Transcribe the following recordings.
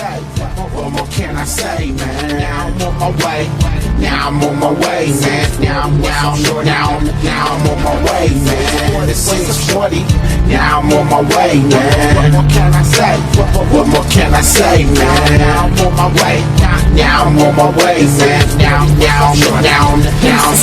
say? What more can I say, man? Now I'm on my way. Now I'm on my way, man. Now I'm on my way, man. It's 6:40. Now I'm on my way, man. What more can I say? What more can I say, man? Now I'm on my way. Now I'm on my way, man. Now I'm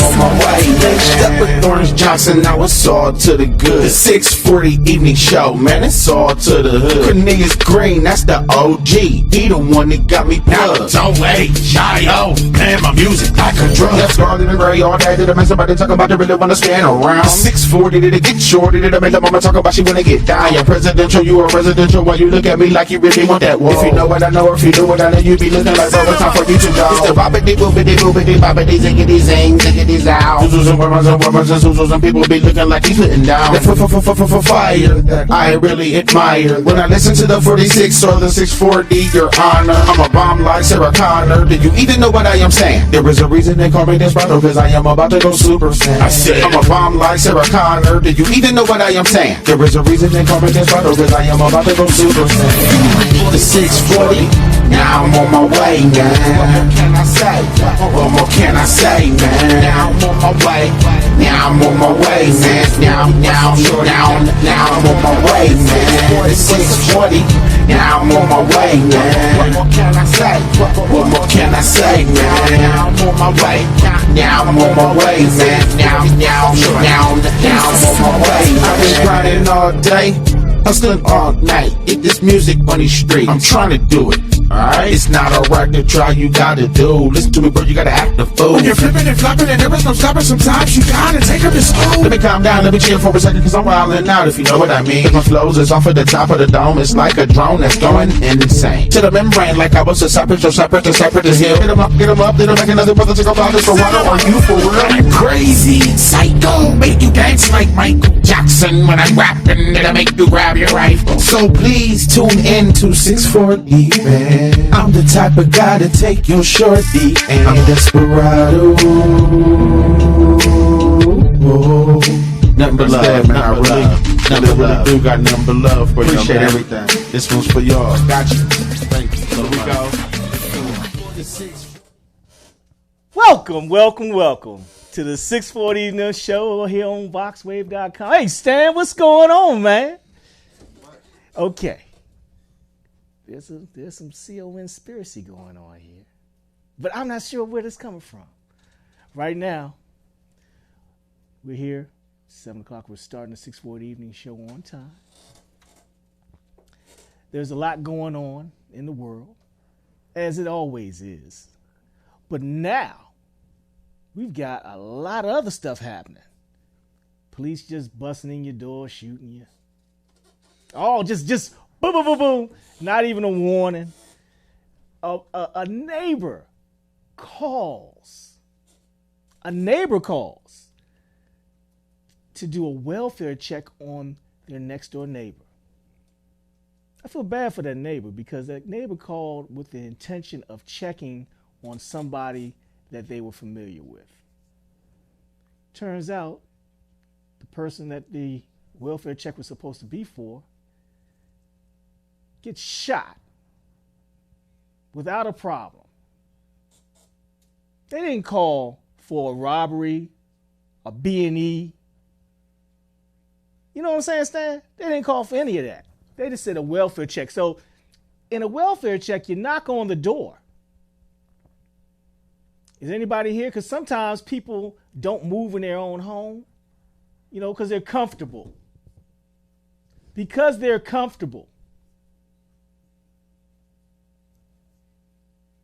on my way, man. Step with Orange Johnson, now it's all to the good. The 6:40 evening show, man, it's all to the hood. Cornelius Green, that's the OG. He the one that got me plugged. So wait, Shio, man, my music like a drug. Let's go in the gray all day. Did I make somebody talk about they really wanna stand around? 6:40, did it get shorty? Did I make the mama talk about she wanna get down? You're presidential, you are residential. Why you look at me like you really want that wall? If you know what I know, or if you do what I know, you be looking like it's time for you to go. It's the bobbity boobity boobity bobbity ziggity zing ziggity zow. Zoozos and wormers and wormers and zoozos and people be looking like he's sitting down. The fire that I really admire. When I listen to the 46 or the 640, your honor, I'm a bomb like Sarah Connor. Do you even know what I am saying? There is a reason they call me Desperado, cause I am about to go super saiyan. I said I'm a bomb like Sarah Connor. Do you even know what I am saying? There is a reason they call me Desperado, cause I am about to go super saiyan. The 640. Now I'm on my way, man. What more can I say? What more can I say, man? Now I'm on my way. Now I'm on my way, man. Now I'm on my way, man. It's 6:40. Now I'm on my way, man. What more can I say? What more can I say, man? Now I'm on my way. Now I'm on my way, man. Now I'm on my way. I've been grinding all day, hustling all night. Get this music on these streets. I'm trying to do it. Alright, it's not alright to try, you gotta do. Listen to me, bro, you gotta act the fool. When you're flipping and flopping and there is no stopping, sometimes you gotta take up this school. Let me calm down, let me chill for a second, cause I'm wildin' out, if you know what I mean. Cause my flows is off of the top of the dome, it's like a drone that's going insane. To the membrane, like I was a cypress or cypress to hill. Get 'em up, then I'll make another brother to go about this for water. Are you for real? I'm crazy, psycho, make you dance like Michael Jackson. When I'm rapping, it'll make you grab your rifle. So please tune in to 640, man. I'm the type of guy to take your shorty, and I'm Desperado. Nothing but love, man. I really do got nothing but love for you. Appreciate everything. This one's for y'all. Got you. Thank you. So we go. Welcome to the 640 Evening Show here on VoxWave.com. Hey, Stan, what's going on, man? Okay. There's some conspiracy going on here, but I'm not sure where this is coming from. Right now, we're here, 7 o'clock. We're starting the 640 Evening Show on time. There's a lot going on in the world, as it always is. But now, we've got a lot of other stuff happening. Police just busting in your door, shooting you. Oh, just boom, boom, boom, boom. Not even a warning. A neighbor calls. To do a welfare check on their next door neighbor. I feel bad for that neighbor because that neighbor called with the intention of checking on somebody that they were familiar with. Turns out the person that the welfare check was supposed to be for gets shot without a problem. They didn't call for a robbery, a B&E. You know what I'm saying, Stan? They didn't call for any of that. They just said a welfare check. So in a welfare check, you knock on the door. Is anybody here? Because sometimes people don't move in their own home, because they're comfortable.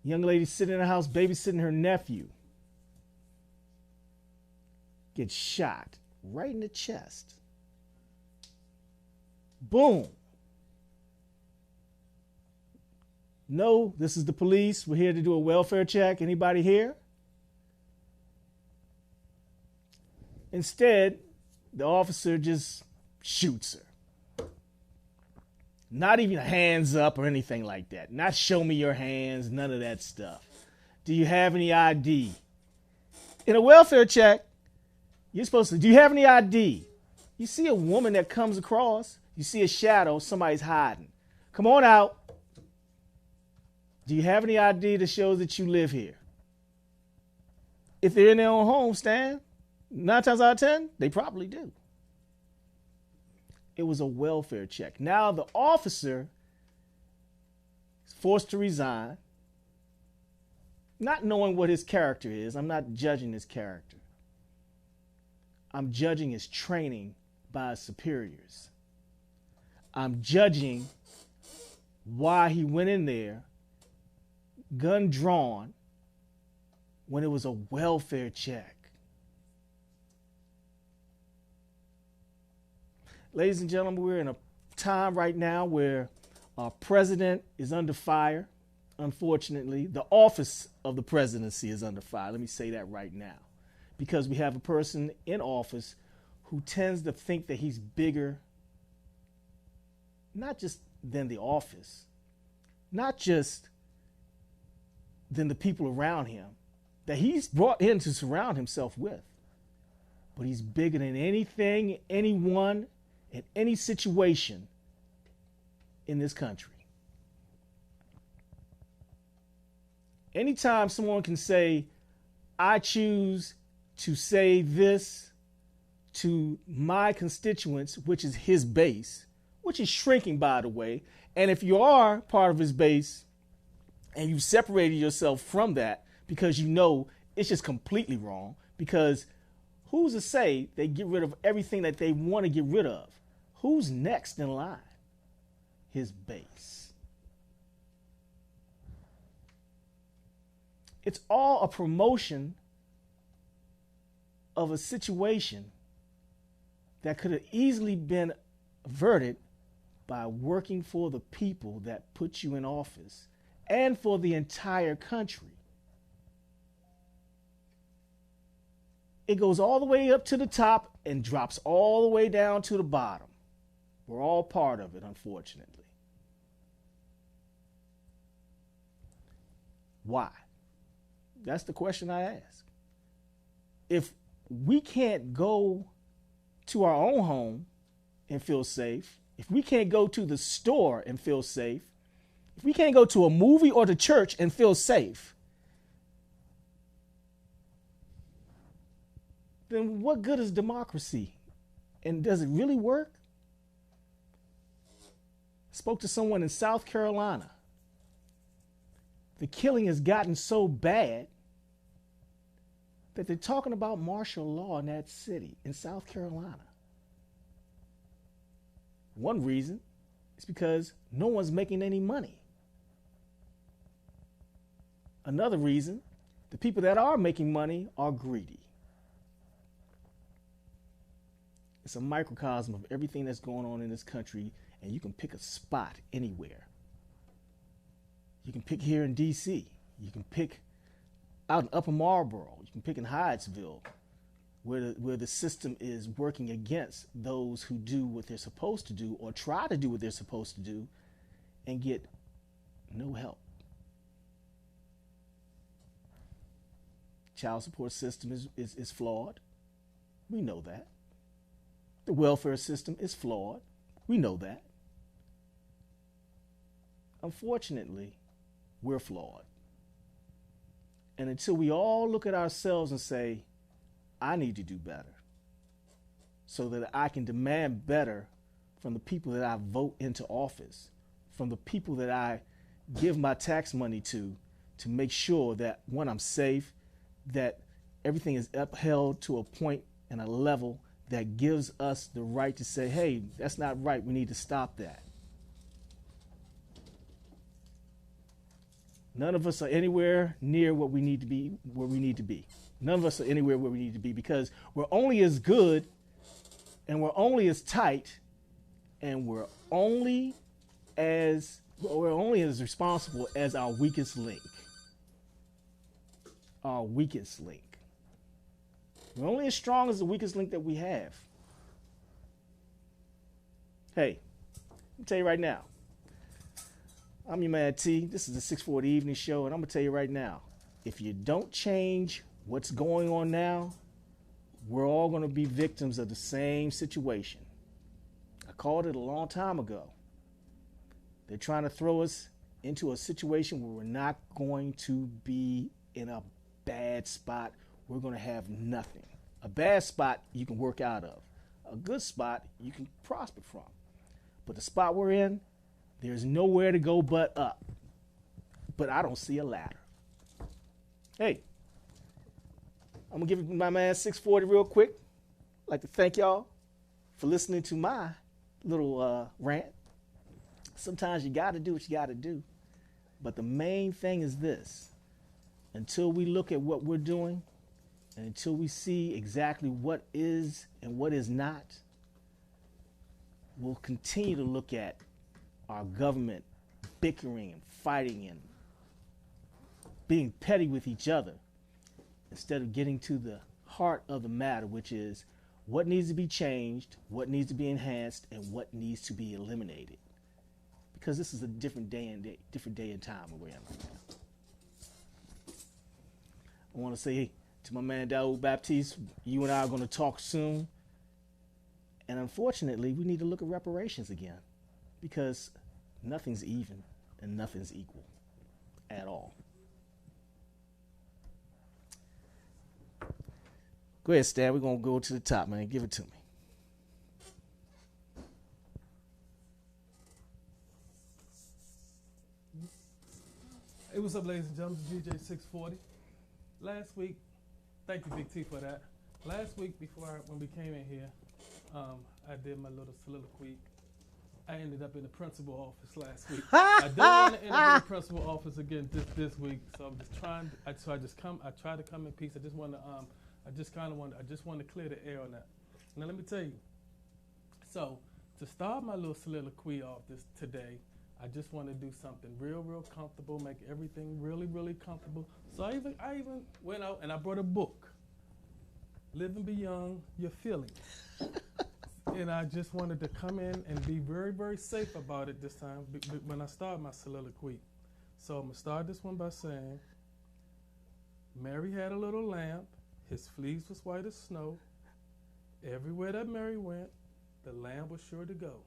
Young lady sitting in the house babysitting her nephew gets shot right in the chest. Boom. No, this is the police. We're here to do a welfare check. Anybody here? Instead, the officer just shoots her. Not even hands up or anything like that. Not show me your hands, none of that stuff. Do you have any ID? In a welfare check, you're supposed to, do you have any ID? You see a woman that comes across, you see a shadow, somebody's hiding. Come on out. Do you have any ID that shows that you live here? If they're in their own home, Stan, 9 times out of 10, they probably do. It was a welfare check. Now the officer is forced to resign, not knowing what his character is. I'm not judging his character. I'm judging his training by his superiors. I'm judging why he went in there, gun drawn, when it was a welfare check. Ladies and gentlemen, we're in a time right now where our president is under fire. Unfortunately, the office of the presidency is under fire. Let me say that right now. Because we have a person in office who tends to think that he's bigger, not just than the office, not just than the people around him that he's brought in to surround himself with, but he's bigger than anything, anyone, in any situation in this country. Anytime someone can say, I choose to say this to my constituents, which is his base, which is shrinking, by the way, and if you are part of his base and you separated yourself from that because you know it's just completely wrong, because who's to say they get rid of everything that they want to get rid of? Who's next in line? His base. It's all a promotion of a situation that could have easily been averted by working for the people that put you in office and for the entire country. It goes all the way up to the top and drops all the way down to the bottom. We're all part of it, unfortunately. Why? That's the question I ask. If we can't go to our own home and feel safe, if we can't go to the store and feel safe, if we can't go to a movie or to church and feel safe, then what good is democracy? And does it really work? I spoke to someone in South Carolina. The killing has gotten so bad that they're talking about martial law in that city, in South Carolina. One reason is because no one's making any money. Another reason, the people that are making money are greedy. It's a microcosm of everything that's going on in this country, and you can pick a spot anywhere. You can pick here in D.C. You can pick out in Upper Marlboro. You can pick in Hyattsville, where the system is working against those who do what they're supposed to do or try to do what they're supposed to do and get no help. Child support system is flawed. We know that. The welfare system is flawed. We know that. Unfortunately, we're flawed. And until we all look at ourselves and say, I need to do better so that I can demand better from the people that I vote into office, from the people that I give my tax money to make sure that, one, I'm safe, that everything is upheld to a point and a level that gives us the right to say, hey, that's not right. We need to stop that. None of us are anywhere near what we need to be, where we need to be. None of us are anywhere where we need to be, because we're only as good and we're only as tight and we're only as responsible as our weakest link. Our weakest link. We're only as strong as the weakest link that we have. Hey, let me tell you right now. I'm your man T. This is the 640 Evening Show, and I'm going to tell you right now, if you don't change what's going on now, we're all going to be victims of the same situation. I called it a long time ago. They're trying to throw us into a situation where we're not going to be in a bad spot. We're going to have nothing. A bad spot you can work out of. A good spot you can prosper from. But the spot we're in, there's nowhere to go but up. But I don't see a ladder. Hey, I'm going to give my man 640 real quick. I'd like to thank y'all for listening to my little rant. Sometimes you got to do what you got to do. But the main thing is this. Until we look at what we're doing, and until we see exactly what is and what is not, we'll continue to look at our government bickering and fighting and being petty with each other instead of getting to the heart of the matter, which is what needs to be changed, what needs to be enhanced, and what needs to be eliminated. Because this is a different day and time we're in right now. I want to say to my man Daoud Baptiste, you and I are going to talk soon. And unfortunately, we need to look at reparations again, because nothing's even and nothing's equal at all. Go ahead, Stan. We're going to go to the top, man. Give it to me. Hey, what's up, ladies and gentlemen? It's GJ640. Last week, thank you, Big T, for that. Last week, when we came in here, I did my little soliloquy. I ended up in the principal office last week. I don't want to end up in the principal office again this week, so I'm just trying. I try to come in peace. I just want to clear the air on that. Now let me tell you. So to start my little soliloquy off today, I just want to do something real comfortable, make everything really comfortable. So I even went out and I brought a book, Living Beyond Your Feelings. And I just wanted to come in and be very safe about it this time when I start my soliloquy. So I'm going to start this one by saying, Mary had a little lamb, his fleece was white as snow. Everywhere that Mary went, the lamb was sure to go.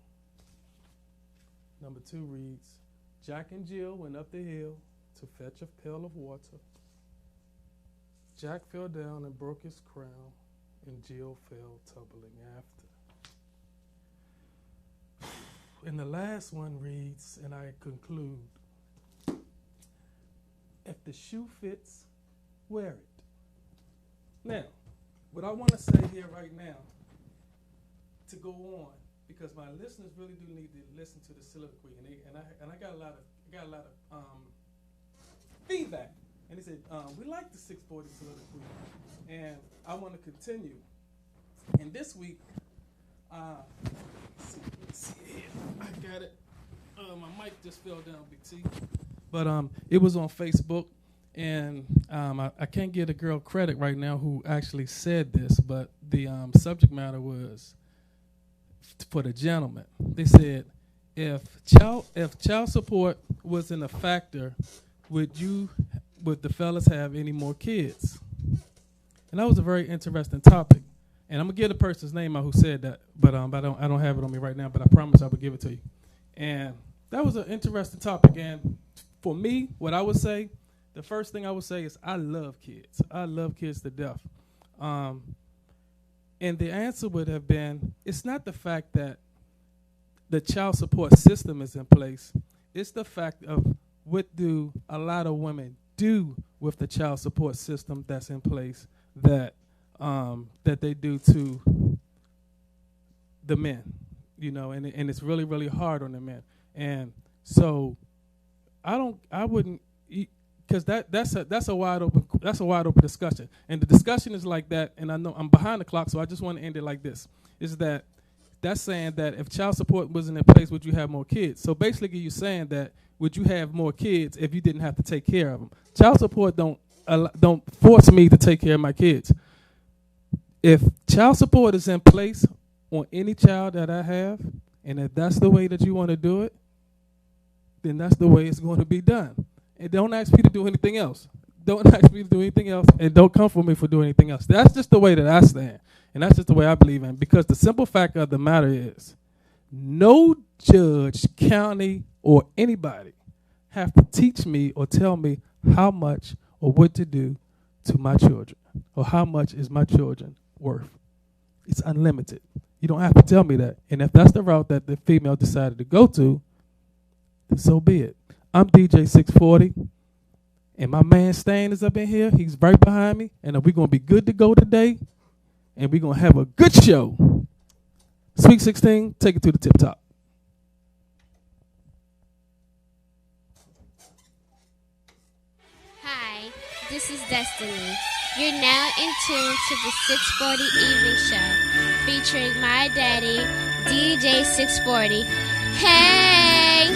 Number 2 reads, Jack and Jill went up the hill to fetch a pail of water. Jack fell down and broke his crown, and Jill fell tumbling after. And the last one reads, and I conclude, if the shoe fits, wear it. Now, what I want to say here right now, to go on, because my listeners really do need to listen to the soliloquy, and I got a lot of feedback, and they said we like the 640 soliloquy, and I want to continue. And this week, let's see here, I got it. My mic just fell down, Big T, but it was on Facebook, and I can't give the girl credit right now who actually said this, but the subject matter was for the gentleman. They said, if child support wasn't a factor, would the fellas have any more kids? And that was a very interesting topic. And I'm gonna give the person's name out who said that, but I don't have it on me right now. But I promise I will give it to you. And that was an interesting topic. And for me, what I would say, the first thing I would say is I love kids. I love kids to death. And the answer would have been, it's not the fact that the child support system is in place. It's the fact of what do a lot of women do with the child support system that's in place that they do to the men, and it's really hard on the men. And so I wouldn't, because that's a wide open discussion, and the discussion is like that. And I know I'm behind the clock, so I just want to end it like this: is that's saying that if child support wasn't in place, would you have more kids? So basically, you're saying that would you have more kids if you didn't have to take care of them? Child support don't force me to take care of my kids. If child support is in place on any child that I have, and if that's the way that you want to do it, then that's the way it's going to be done. And don't ask me to do anything else. Don't ask me to do anything else, and don't come for me for doing anything else. That's just the way that I stand, and that's just the way I believe in. Because the simple fact of the matter is, no judge, county, or anybody have to teach me or tell me how much or what to do to my children, or how much is my children worth. It's unlimited. You don't have to tell me that. And if that's the route that the female decided to go to, then so be it. I'm DJ 640, and my man Stan is up in here. He's right behind me, and we're going to be good to go today, and we're going to have a good show. Sweet 16, take it to the tip top. Hi, this is Destiny. You're now in tune to the 640 Evening Show, featuring my daddy, DJ 640. Hey!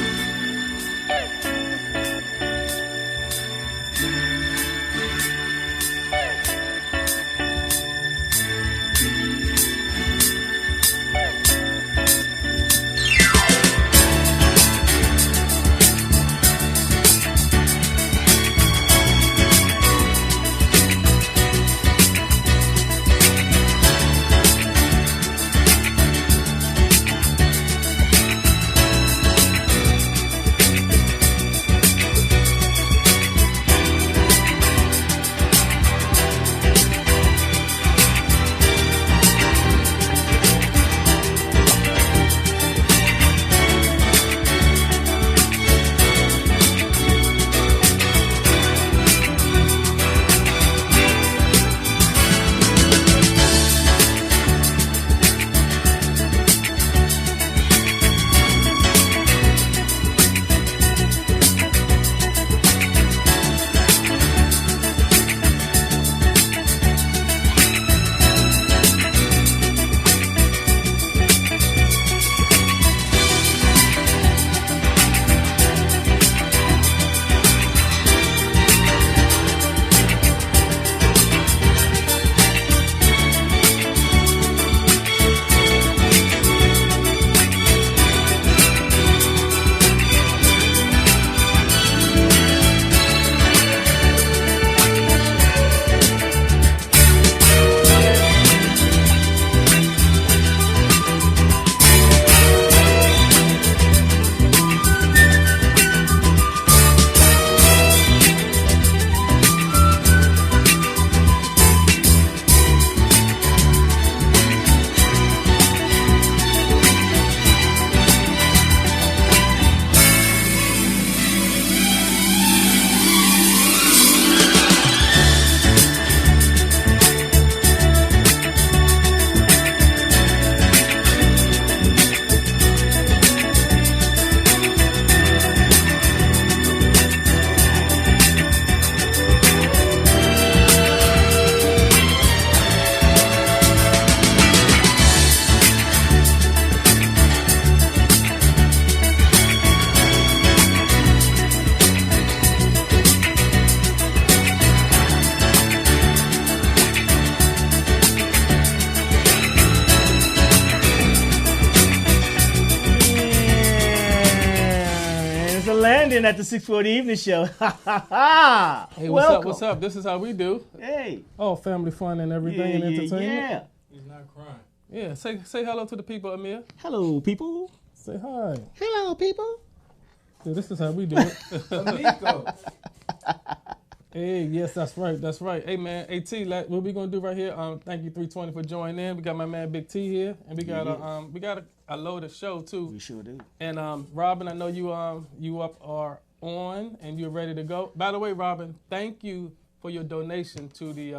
Landon at the 640 Evening Show. Hey, what's Welcome. up? What's up? This is how we do. Hey. Oh, family fun and everything and entertainment. Yeah. He's not crying. Yeah. Say hello to the people, Amir. Hello, people. Say hi. Hello, people. Yeah, this is how we do it. Amigo. Hey, yes, that's right. That's right. Hey, man, AT, what we gonna do right here? Thank you 320 for joining in. We got my man Big T here, and we got a loaded show too. We sure do. And Robin, I know you are on and you're ready to go. By the way, Robin, thank you for your donation to the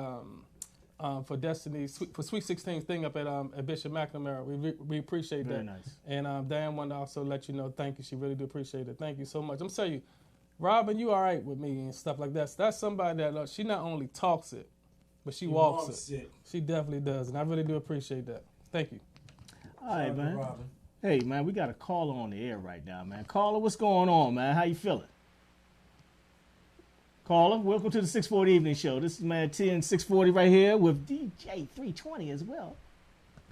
for Destiny for Sweet 16 thing up at Bishop McNamara. We appreciate that. Very nice. And Diane wanted to also let you know thank you. She really do appreciate it. Thank you so much. I'm telling you, Robin, you all right with me and stuff like that. So that's somebody that she not only talks it, but she walks it. She definitely does, and I really do appreciate that. Thank you. All right, man. Hey, man, we got a caller on the air right now, man. Caller, what's going on, man? How you feeling? Caller, welcome to the 640 Evening Show. This is man T and 640 right here with DJ 320 as well.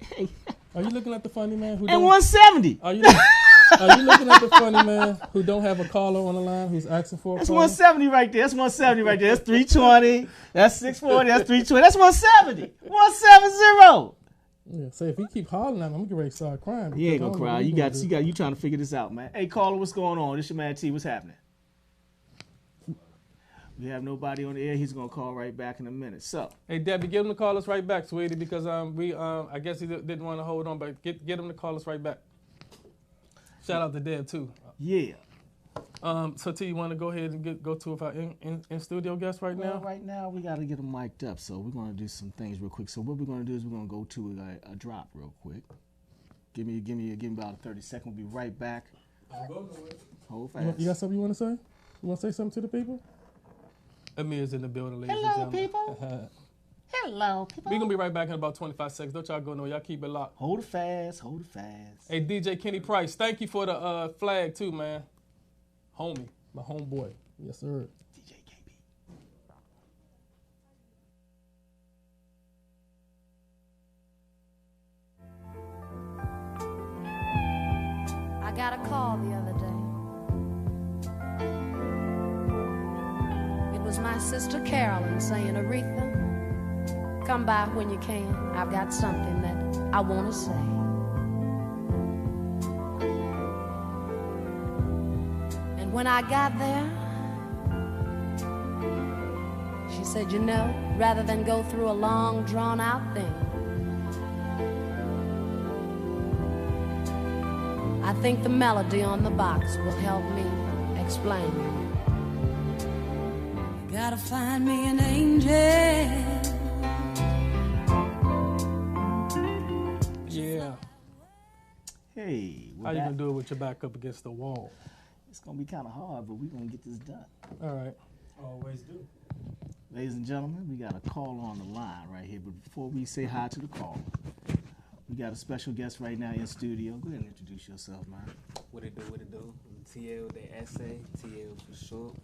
Hey. Are you looking at the funny man who And 170. Are you looking at the funny man who don't have a caller on the line who's asking for a That's caller? 170 right there. That's 170 right there. That's 320. That's 640. That's 320. That's 170. 170. Yeah, say if he keep hollering at me, I'm gonna get ready to start crying. You ain't gonna I don't know cry. what You he gonna do. trying to figure this out, man. Hey, caller, what's going on? This your man T. What's happening? We have nobody on the air. He's gonna call right back in a minute. So, Hey, Debbie, get him to call us right back, sweetie, because I guess he didn't want to hold on, but get him to call us right back. Shout out to Deb too. yeah. So T, you want to go ahead and go to our in studio guest right Well, now? right now we got to get them mic'd up, so we're gonna do some things real quick. So what we're gonna do is we're gonna go to a drop real quick. Give me about 30 seconds. We'll be right back. Hold fast. You got something you want to say? You want to say something to the people? Amir's in the building, ladies and gentlemen. people. Hello, people. We're going to be right back in about 25 seconds. Don't y'all go nowhere. Y'all keep it locked. Hold it fast. Hold it fast. Hey, DJ Kenny Price, thank you for the flag too, man. Homie, my homeboy. Yes, sir. DJ KB. I got a call the other day. It was my sister Carolyn saying, Aretha, come by when you can. I've got something that I want to say. And when I got there, she said, you know, rather than go through a long, drawn-out thing, I think the melody on the box will help me explain. You gotta find me an angel. Yeah. Hey, How you gonna do it with your back up against the wall? It's gonna be kind of hard, but we're gonna get this done. All right. Always do. Ladies and gentlemen, we got a call on the line right here. But before we say hi to the caller, we got a special guest right now in studio. Go ahead and introduce yourself, man. What it do, what it do? I'm TL, they ESSEE, TL for short.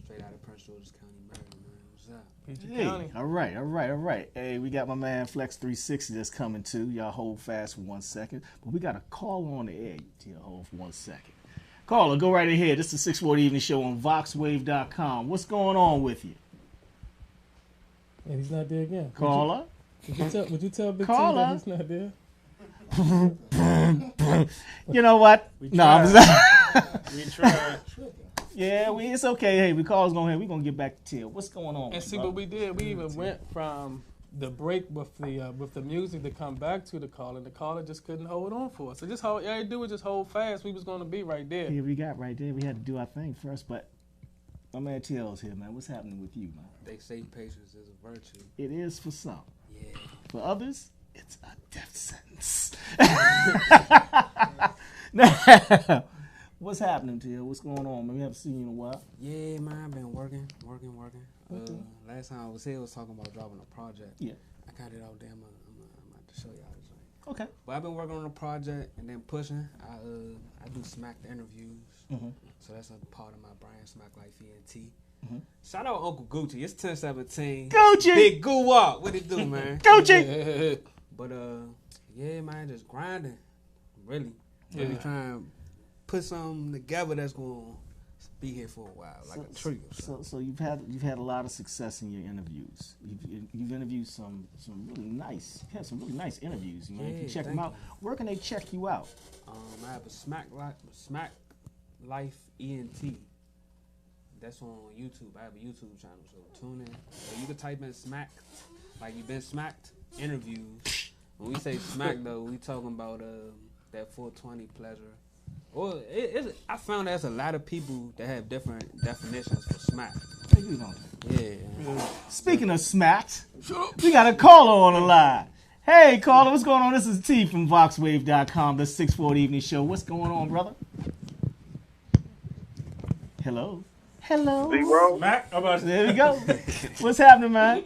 Straight out of Prince George's County, Maryland, man. What's up? PG Hey, County. all right. Hey, we got my man flexxx.360 that's coming too. Y'all hold fast for 1 second. But we got a call on the air. TL, hold for 1 second. Caller, go right ahead. This is the 640 Evening Show on VoxWave.com. What's going on with you? And he's not there again. Caller? Would you tell Big T Caller? that he's not there? You know what? No, I'm just We tried. yeah, it's okay. Hey, we call's going ahead. We're going to get back to Till. What's going on? And see brother? what we did. We even went from the break with the music to come back to the caller, and the caller just couldn't hold on for us. So just hold. Yeah, do it. Just hold fast. We was going to be right there. Yeah, we got right there. We had to do our thing first, but my man Till's here, man. What's happening with you, man? They say patience is a virtue. It is for some. Yeah. For others, it's a death sentence. What's happening, Till? What's going on, man? We haven't seen you in a while. Yeah, man, I've been working. Last time I was here, I was talking about dropping a project. Yeah. I got it out there. I'm about to show y'all this thing. Okay. But I've been working on a project and then pushing. I do Smack the interviews. Mm-hmm. So that's a part of my brand, Smack Life ENT. Mm-hmm. Shout out Uncle Gucci. It's 1017. Gucci! Big Goo Walk. What it do, man? Gucci! But yeah, man, just grinding. Really Yeah. trying to put something together that's gonna be here for a while, like a tree. So you've had a lot of success in your interviews. You've interviewed some really nice. You had some really nice interviews, man. If you Yeah, check them thank out, where can they check you out? I have a Smack Life ENT. That's on YouTube. I have a YouTube channel, so tune in. So you can type in Smack, like you've been smacked interviews. When we say smack though, we talking about that 420 pleasure. Well, I found there's a lot of people that have different definitions for smack. Hey, you know. Yeah. Speaking of smacked, we got a caller on the line. Hey, caller, what's going on? This is T from VoxWave.com, the 640 Evening Show. What's going on, brother? Hello. Hello. D.Rose. Mac, how about There we go. What's happening, man?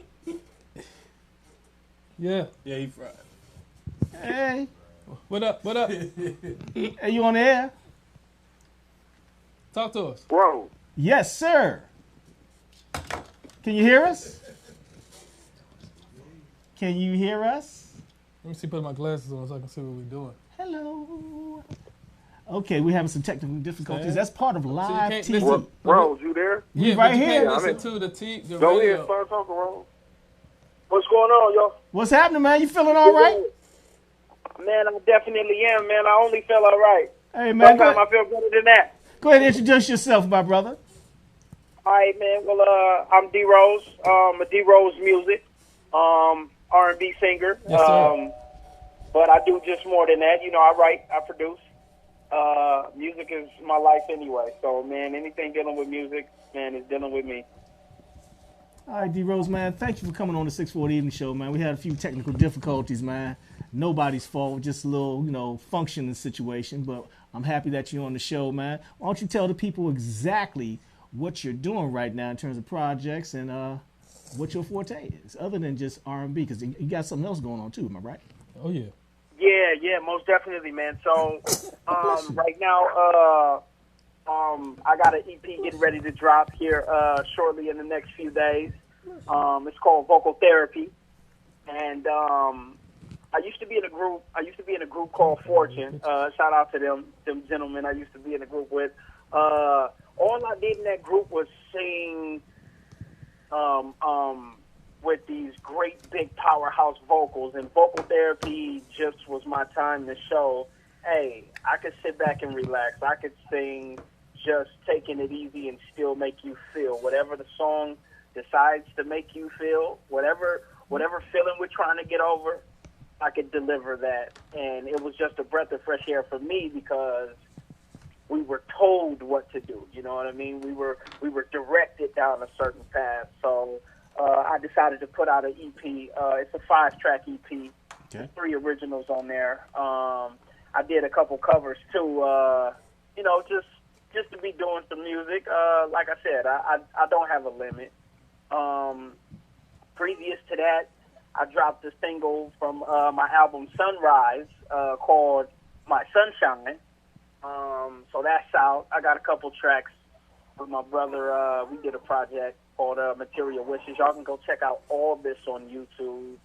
Yeah. Yeah, he fried. Hey. What up? What up? Hey, you on the air? Talk to us. Bro. Yes, sir. Can you hear us? Can you hear us? Let me see. Put my glasses on so I can see what we're doing. Hello. Okay, we're having some technical difficulties. Okay. That's part of live can't TV. listen. Rose, you there? We Yeah, right but you here. can't listen to the Go radio. ahead, start talking, Rose. What's going on, y'all? What's happening, man? You feeling all right? Man, I definitely am, man. I only feel all right. Hey, man, Sometimes I feel better than that. go ahead and introduce yourself, my brother. All right, man. Well, I'm D.Rose. A D.Rose music, R&B singer. Yes, sir. But I do just more than that. You know, I write, I produce. Music is my life anyway. So, man, anything dealing with music, man, is dealing with me. All right, D-Rose, man, thank you for coming on the 640 Evening Show, man. We had a few technical difficulties, man. Nobody's fault, just a little, functioning situation. But I'm happy that you're on the show, man. Why don't you tell the people exactly what you're doing right now in terms of projects and what your forte is, other than just R&B, because you got something else going on, too, am I right? Oh, yeah. Yeah, most definitely, man. So, right now, I got an EP getting ready to drop here shortly in the next few days. It's called Vocal Therapy, and I used to be in a group. I used to be in a group called Fortune. Shout out to them gentlemen I used to be in a group with. All I did in that group was sing with these great big powerhouse vocals, and Vocal Therapy just was my time to show, hey, I could sit back and relax. I could sing just taking it easy and still make you feel whatever the song decides to make you feel, whatever feeling we're trying to get over, I could deliver that. And it was just a breath of fresh air for me because we were told what to do. You know what I mean? We were directed down a certain path. So I decided to put out an EP. It's a 5-track EP. Okay. There's 3 originals on there. I did a couple covers too. Just to be doing some music. Like I said, I don't have a limit. Previous to that, I dropped a single from my album Sunrise called My Sunshine. So that's out. I got a couple tracks with my brother. We did a project called Material Wishes. Y'all can go check out all this on YouTube,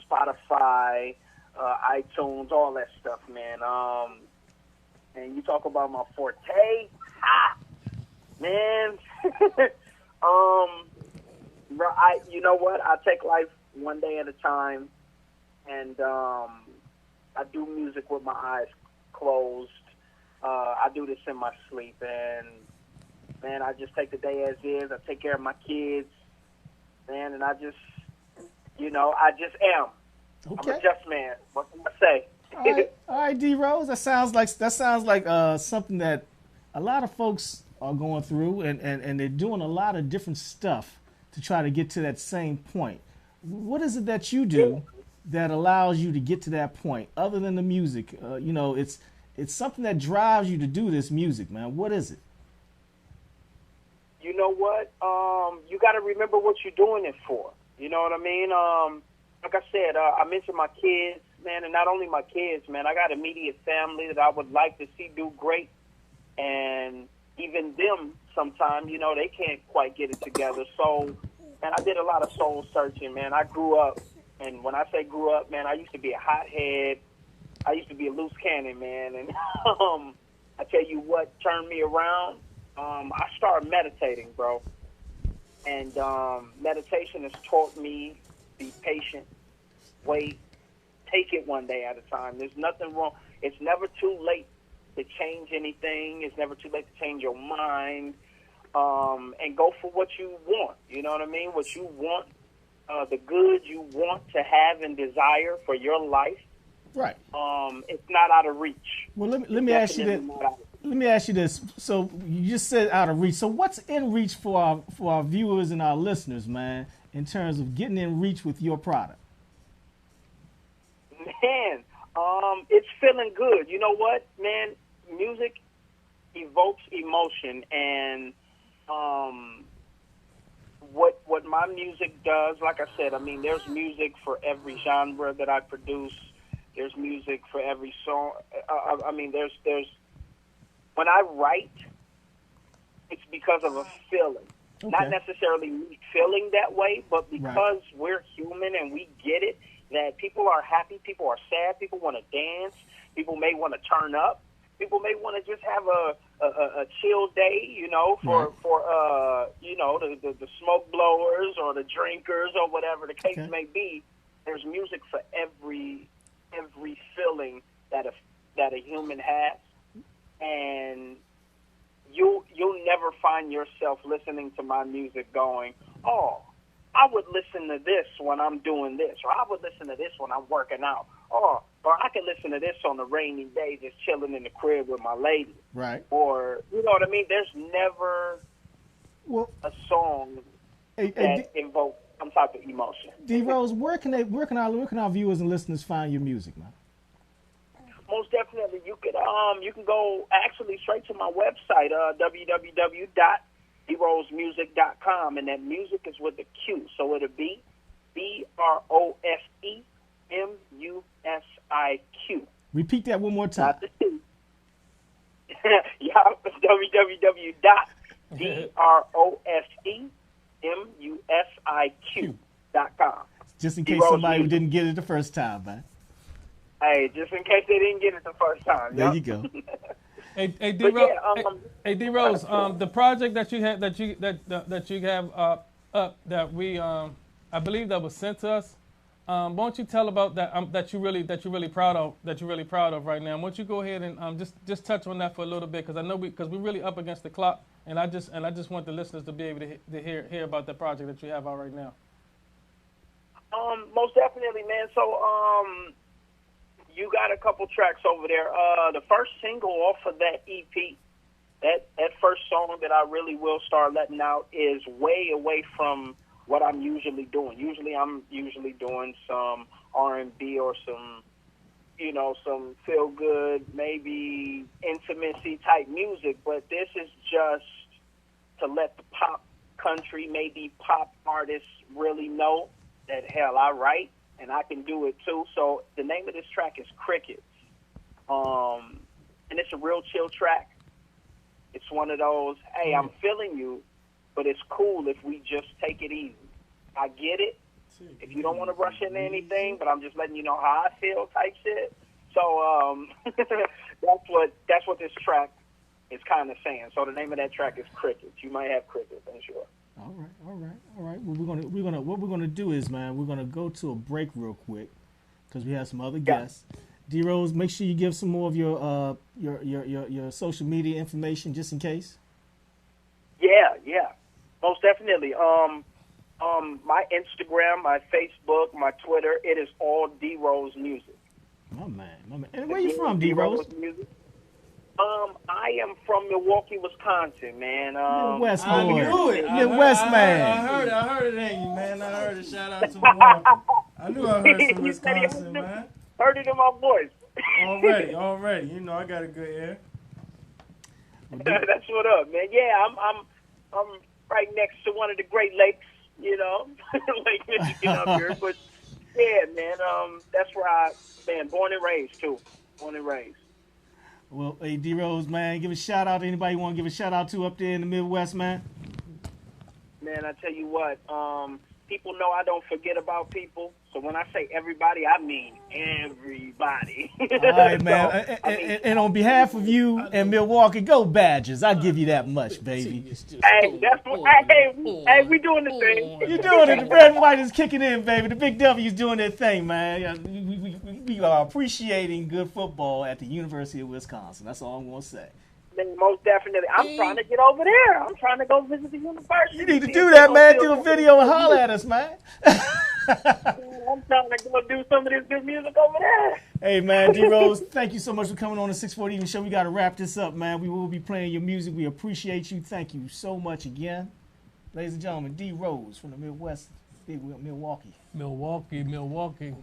Spotify, iTunes, all that stuff, man. And you talk about my forte, man. You know what? I take life one day at a time, and I do music with my eyes closed. I do this in my sleep, and man, I just take the day as is. I take care of my kids, man, and I just am. Okay. I'm a just man. What can I say? All right, D-Rose. That sounds like something that a lot of folks are going through, and they're doing a lot of different stuff to try to get to that same point. What is it that you do that allows you to get to that point, other than the music? It's something that drives you to do this music, man. What is it? You know what? You got to remember what you're doing it for. You know what I mean? Like I said, I mentioned my kids, man, and not only my kids, man. I got immediate family that I would like to see do great, and even them sometimes, they can't quite get it together. So, man, I did a lot of soul searching, man. I grew up, and when I say grew up, man, I used to be a hothead. I used to be a loose cannon, man, and I tell you what turned me around. I started meditating, bro, and meditation has taught me be patient, wait, take it one day at a time. There's nothing wrong. It's never too late to change anything. It's never too late to change your mind, and go for what you want. You know what I mean? What you want, the good you want to have and desire for your life. Right. It's not out of reach. Well, let me ask you that. Let me ask you this. So you just said out of reach. So what's in reach for our viewers and our listeners, man, in terms of getting in reach with your product? Man, it's feeling good. You know what, man? Music evokes emotion, and what my music does, like I said, I mean, there's music for every genre that I produce. There's music for every song. There's when I write, it's because of a feeling. Okay. Not necessarily me feeling that way, but because we're human and we get it, that people are happy, people are sad, people want to dance, people may want to turn up, people may want to just have a chill day, for the smoke blowers or the drinkers or whatever the case may be. There's music for every feeling that a human has, and you'll never find yourself listening to my music going, oh, I would listen to this when I'm doing this, or I would listen to this when I'm working out, or I can listen to this on a rainy day just chilling in the crib with my lady. Right. Or, you know what I mean? There's never a song that invokes some type of emotion. D.Rose, where can our viewers and listeners find your music, man? Most definitely, you can go actually straight to my website, www.drosemusic.com, and that music is with a Q, so it'll be DROSEMUSIQ. Repeat that one more time. Not the T. Yeah, www.drosemusiq.com. Just in case somebody who didn't get it the first time, man. Hey, just in case they didn't get it the first time. There you go. Hey, D-Rose, D-Rose, the project that you have that you have up that we I believe that was sent to us. Won't you tell about that that you're really proud of right now? Won't you go ahead and just touch on that for a little bit, because I know we're really up against the clock, and I just want the listeners to be able to hear about the project that you have out right now. Most definitely, man. So you got a couple tracks over there. The first single off of that EP, that first song that I really will start letting out is way away from what I'm usually doing. I'm usually doing some R&B or some feel good, maybe intimacy type music. But this is just to let the pop country, maybe pop artists really know that, hell, I write and I can do it too. So the name of this track is Crickets. And it's a real chill track. It's one of those, hey, I'm feeling you, but it's cool if we just take it easy. I get it. If you don't want to rush into anything, but I'm just letting you know how I feel type shit. So that's what this track is kind of saying. So the name of that track is Crickets. You might have crickets, I'm sure. All right. Well, what we're gonna do is, man, we're gonna go to a break real quick because we have some other guests. D-Rose, make sure you give some more of your social media information just in case. Yeah, most definitely. My Instagram, my Facebook, my Twitter, it is all D.Rose Music. My man. And where you from, D.Rose? Music. I am from Milwaukee, Wisconsin, man. Midwest boy. I knew it. Midwest man. I heard it in you, man. I heard it. Shout out to Milwaukee. I knew I heard some Wisconsin, man. Heard it in my voice. Already. You know I got a good ear. That's what up, man. Yeah, I'm right next to one of the Great Lakes, Lake Michigan up here. But yeah, man, that's where born and raised too. Born and raised. Well, hey, D-Rose, man, give a shout out to anybody you want to give a shout out to up there in the Midwest, man. Man, I tell you what, people know I don't forget about people. So when I say everybody, I mean everybody. All right, man. And on behalf of you and Milwaukee, go Badgers. I'll give you that much, baby. Hey, that's what. Hey, we doing the thing. You're doing it. The red and white is kicking in, baby. The Big W's doing their thing, man. We are appreciating good football at the University of Wisconsin. That's all I'm going to say. Most definitely. I'm trying to get over there. I'm trying to go visit the university. You need to do that, man. Do a video and holler at us, man. I'm trying to go do some of this good music over there. Hey, man, D-Rose, thank you so much for coming on the 640 Even Show. We got to wrap this up, man. We will be playing your music. We appreciate you. Thank you so much again. Ladies and gentlemen, D-Rose from the Midwest, Milwaukee. Milwaukee.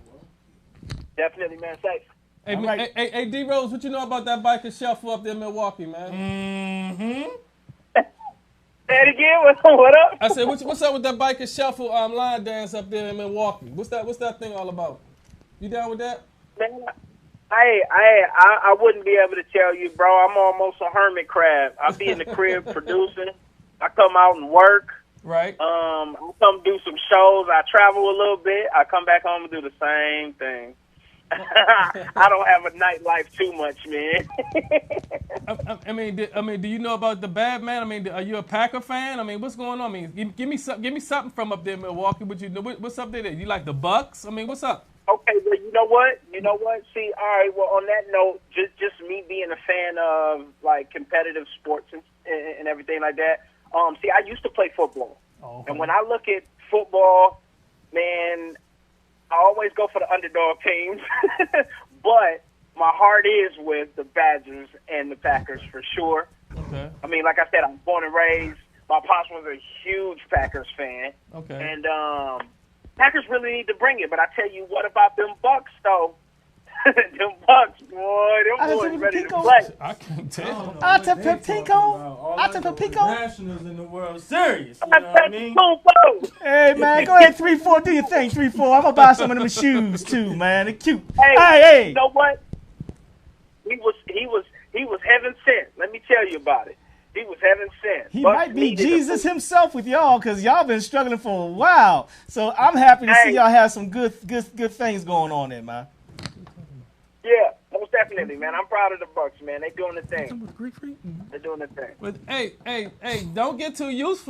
Definitely, man. Thanks. Hey, right. hey, D-Rose, what you know about that biker shuffle up there in Milwaukee, man? Mm-hmm. Say it again. What up? I said, what's up with that biker shuffle line dance up there in Milwaukee? What's that thing all about? You down with that? Man, I wouldn't be able to tell you, bro. I'm almost a hermit crab. I be in the crib producing. I come out and work. Right. I come do some shows. I travel a little bit. I come back home and do the same thing. I don't have a nightlife too much, man. I mean, do you know about the bad man? I mean, are you a Packer fan? I mean, what's going on? I mean, give me something from up there in Milwaukee. What you know? What's up there? You like the Bucks? I mean, what's up? Okay, well, you know what? See, all right. Well, on that note, just me being a fan of like competitive sports and everything like that. See, I used to play football, and when I look at football, man, I always go for the underdog teams. But my heart is with the Badgers and the Packers for sure. Okay. I mean, like I said, I'm born and raised. My pops was a huge Packers fan. Okay. And Packers really need to bring it. But I tell you what about them Bucks, though. Them Bucks, boy, them boys ready to play. I can't tell. Nationals in the World Series. You know what I mean? Hey, man, go ahead, 3-4, do your thing, 3-4. I'm going to buy some of them shoes, too, man. They're cute. Hey, you know what? He was heaven sent. Let me tell you about it. He was heaven sent. He might be Jesus himself with y'all because y'all been struggling for a while. So I'm happy to see y'all have some good things going on there, man. Yeah, most definitely, man. I'm proud of the Bucks, man. They doing the thing. They're doing the thing. But hey, don't get too used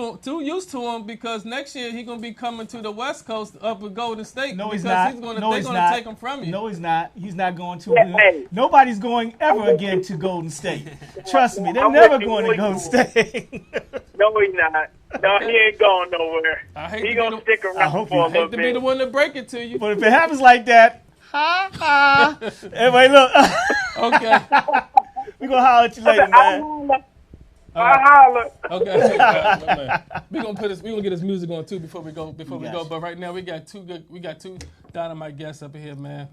to him because next year he's gonna be coming to the West Coast up with Golden State. No, he's because not. They're gonna take him from you. No, he's not. He's not going to. Nobody's going ever again to Golden State. Trust me, they're never going to Golden State. No, he's not. No, he ain't going nowhere. He's gonna stick around for a little bit. I hate to be the one to break it to you. But if it happens like that. Everybody look. Okay. We're going to holler at you later, man. I'll holler. Okay. We're gonna get his music on too before we go. But right now we got two dynamite guests up here, man.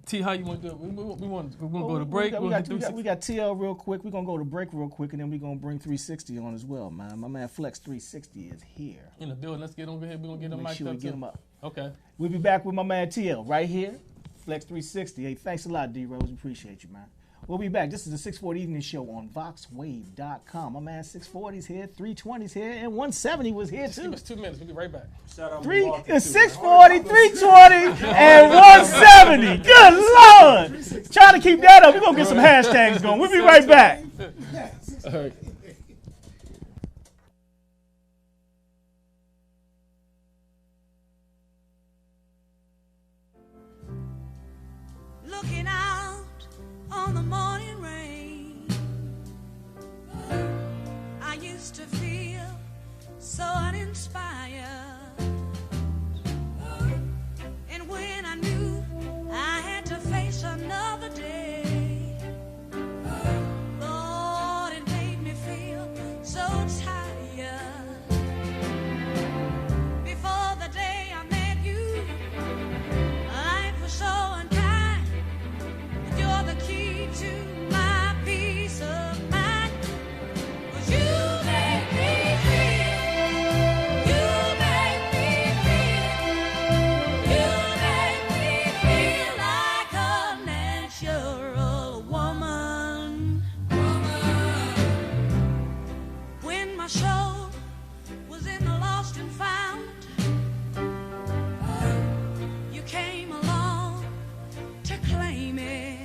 T, how you want to do it? We want to go to break. We got TL real quick. We're going to go to break real quick, and then we're going to bring 360 on as well, man. My man flexxx.360 is here. In the building. Let's get over here. We're going to get him mic'd sure up. We get him up. Okay. We'll be back with my man TL right here, flexxx.360. Hey, thanks a lot, D.Rose. Appreciate you, man. We'll be back. This is the 640 Evening Show on VoxWave.com. My man 640's here, 320's here, and 170 was here too. Give us 2 minutes. We'll be right back. Shout out 640, 320, and 170. Good Lord. Trying to keep that up. We're going to get some hashtags going. We'll be right back. All right. Looking out on the morning rain, I used to feel so uninspired. And when I knew I had to face another day, Lord, it made me feel so tired. Before the day I met you, life was so unkind. You're the key to my peace of mind. 'Cause you make me feel, you make me feel, you make me feel like a natural woman. When my soul was in the lost and found, you came along to claim it.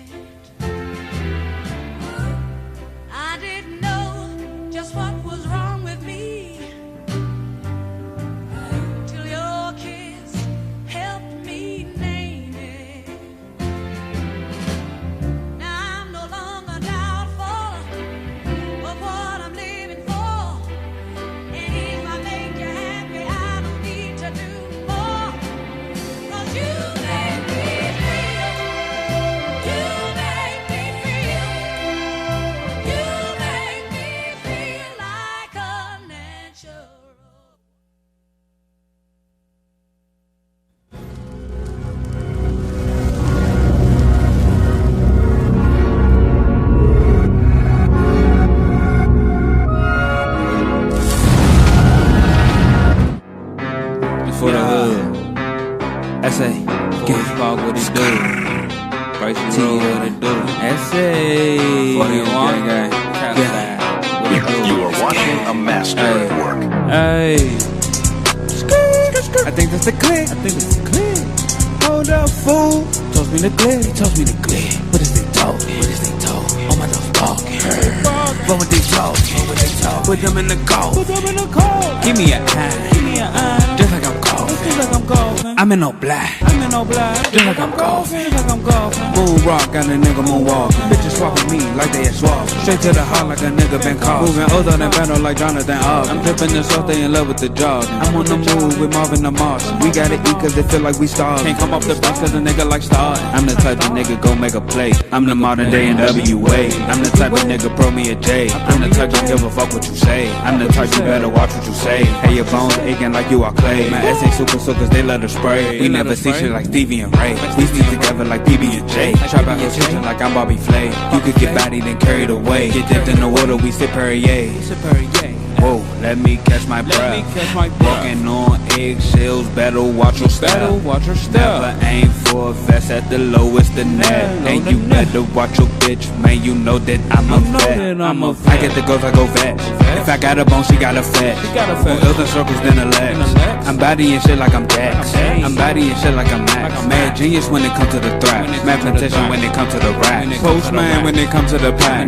I didn't know just what was wrong with me till your kiss helped me name it. Now I'm no longer doubtful of what I'm living for, and if I make you happy, I don't need to do more. 'Cause you make me feel, you make me feel, you make me feel like a natural. For the hood, ESSEE, Spark what it do, Bryce T what it do, ESSEE, 41, You are watching a master at work. Hey, I think that's the click. Hold up, fool. Toss me the click. He toss me the click. What is they talking? Oh my nose barking. But what they talking? Put them in the call. Give me an eye. Just like I'm called. Just like I'm golfing. I'm in no black. Just like I'm golfing. Moon rock, got a nigga moonwalking. Bitches swapping me like they a swap. Straight to the heart like a nigga been caught. Moving older than battle like Jonathan Ogg. I'm dripping the sauce, they in love with the jog. I'm on the move with Marvin the Marsh. We gotta eat cause they feel like we starving. Can't come off the bench cause a nigga like starving. I'm the type of nigga go make a play. I'm the modern day NWA. I'm the type of nigga pro me a J. I'm the type to give a fuck what you say. I'm the type you better watch what you say. Hey, your bones aching like you are clay. My ass ain't super soakers, they let her spray. We never see shit like Stevie and Ray. We stick together like PB and J. Trap out here switching like I'm Bobby Flay. You could get bodied and carried away. Get dipped in the water, we sip Perrier. Whoa, let me catch my breath. Walking on eggshells, better watch your step. Never aim for a vest at the lowest of net. And you better watch your bitch, man. You know that I'm a vet. I get the girls, I go vet. If I got a bone, she got a fat. More ills and circles than a legs. I'm bodying shit like I'm Dax. I'm bodying shit like I'm Max. Mad genius when it comes to the thrash. Mathematician when it comes to the rap. Postman when it comes to the pack.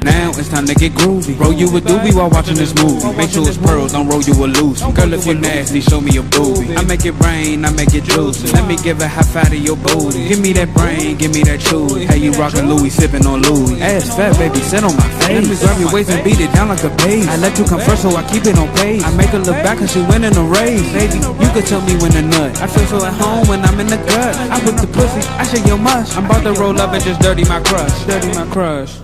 Now it's time to get groovy. Roll you a doobie while watching this movie. Make sure it's pearls, don't roll you a loose. Girl, if you nasty, show me your booty. I make it rain, I make it juicy. Let me give a high five to your booty. Give me that brain, give me that chewy. Hey, you rockin' Louis, sippin' on Louis. Ass fat, baby, sit on my face. Let me grab your waist and beat it down like a bass. I let you come first, so I keep it on pace. I make her look back cause she winning the race. Baby, you could tell me when to nut. I feel so at home when I'm in the gut. I whip the pussy, I shake your mush. I'm about to roll up and just dirty my crush. Dirty my crush.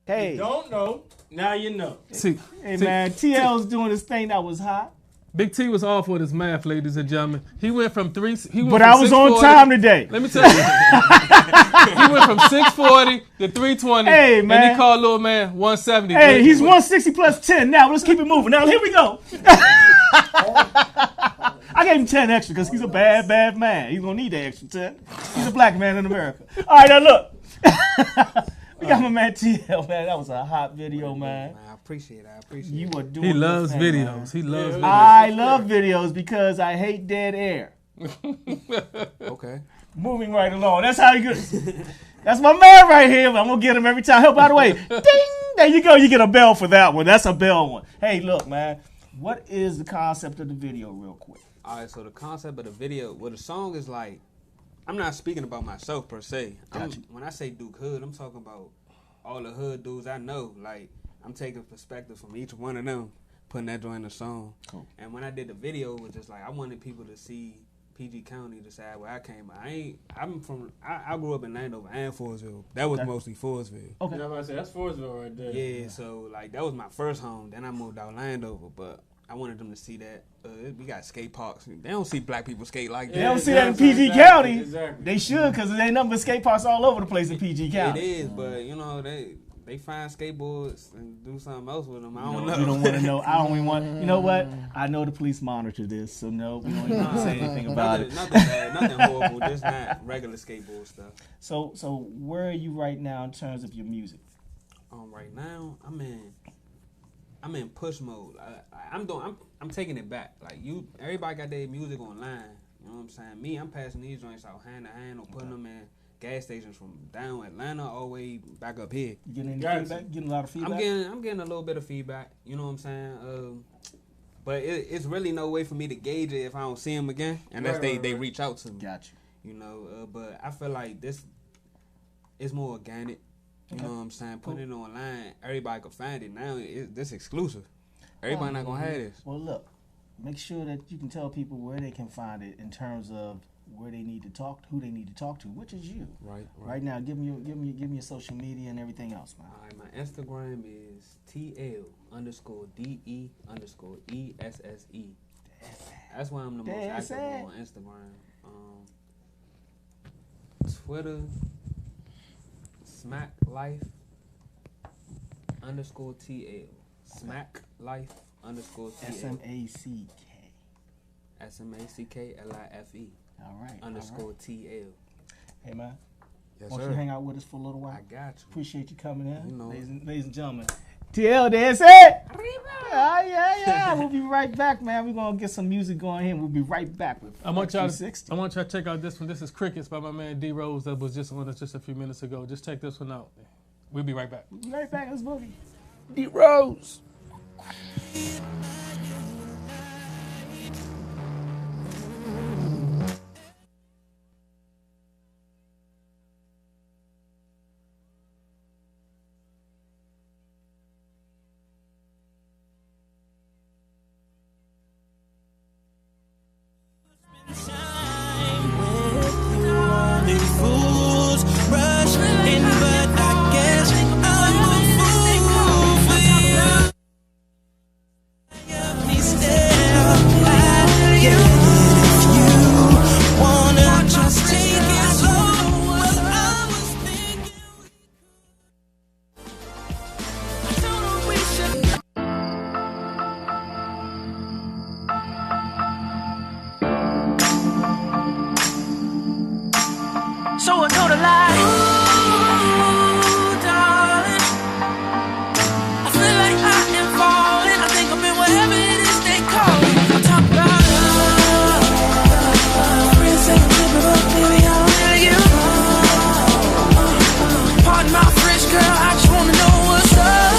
Hey. You don't know, now you know. Hey, man, TL's doing this thing that was hot. Big T was off with his math, ladies and gentlemen. He went from But I was on time today. Let me tell you. He went from 640 to 320. Hey, man. And he called little man 170. Hey, he's 160 plus 10. Now, let's keep it moving. Now, here we go. I gave him 10 extra because he's a bad, bad man. He's going to need that extra 10. He's a black man in America. All right, now look. We got my man TL, man. That was a hot video, man. I appreciate it. You are doing He loves thing, videos. Man. He loves videos. I love videos because I hate dead air. Okay. Moving right along. That's how you get. That's my man right here. I'm going to get him every time. Oh, by the way, ding! There you go. You get a bell for that one. That's a bell one. Hey, look, man. What is the concept of the video real quick? All right, so the concept of the video, well, the song is like, I'm not speaking about myself per se. When I say Duke Hood, I'm talking about all the hood dudes I know. Like, I'm taking perspective from each one of them, putting that joint in the song. Cool. And when I did the video, it was just like I wanted people to see PG County, the side where I came. I grew up in Landover and Forestville. That was mostly Forestville. Okay. You know what I say? That's Forestville right there. Yeah, so like that was my first home. Then I moved out Landover, but I wanted them to see that. We got skate parks. They don't see black people skate like that. They don't see that in PG County. Exactly. They should, because there ain't nothing but skate parks all over the place in PG County. It is, but you know they find skateboards and do something else with them. I don't know. You don't want to know. I don't even want. You know what? I know the police monitor this, so no, we don't even say anything about it. Nothing bad, nothing horrible. Just not regular skateboard stuff. So where are you right now in terms of your music? Right now I'm in push mode. I'm taking it back. Like everybody got their music online. You know what I'm saying? Me, I'm passing these joints out hand to hand or putting them in gas stations from down Atlanta all the way back up here. You getting any feedback? Getting a lot of feedback? I'm getting a little bit of feedback. You know what I'm saying? But it's really no way for me to gauge it if I don't see them again, unless they reach out to me. Gotcha. You know, but I feel like this is more organic. You know what I'm saying? Putting it online, everybody can find it. Now this exclusive. Everybody not gonna have this. Well, look, make sure that you can tell people where they can find it in terms of where they need to talk, who they need to talk to, which is you. Right now, give me your social media and everything else, man. All right, my Instagram is TL_DE_ESSE. That's why I'm the most active on Instagram. Twitter, SmackLife_TL. SmackLife_TL. SmackLife_TL. All right. _TL. Hey, man. Yes, Won't sir. you hang out with us for a little while? I got you. Appreciate you coming in. You know. Ladies and gentlemen, TL, that's it. Yeah. We'll be right back, man. We're gonna get some music going here. We'll be right back with I want y'all 360. to check out this one. This is Crickets by my man D.Rose that was just on us just a few minutes ago. Just check this one out. We'll be right back. We'll be right back. Let's boogie. D.Rose. So I told her like, ooh, darling, I feel like I am falling. I think I'm in wherever it is they call it. Talk about love. Friends say I'm tripping, but baby, I'll tell you. Pardon my French, girl, I just wanna know what's up.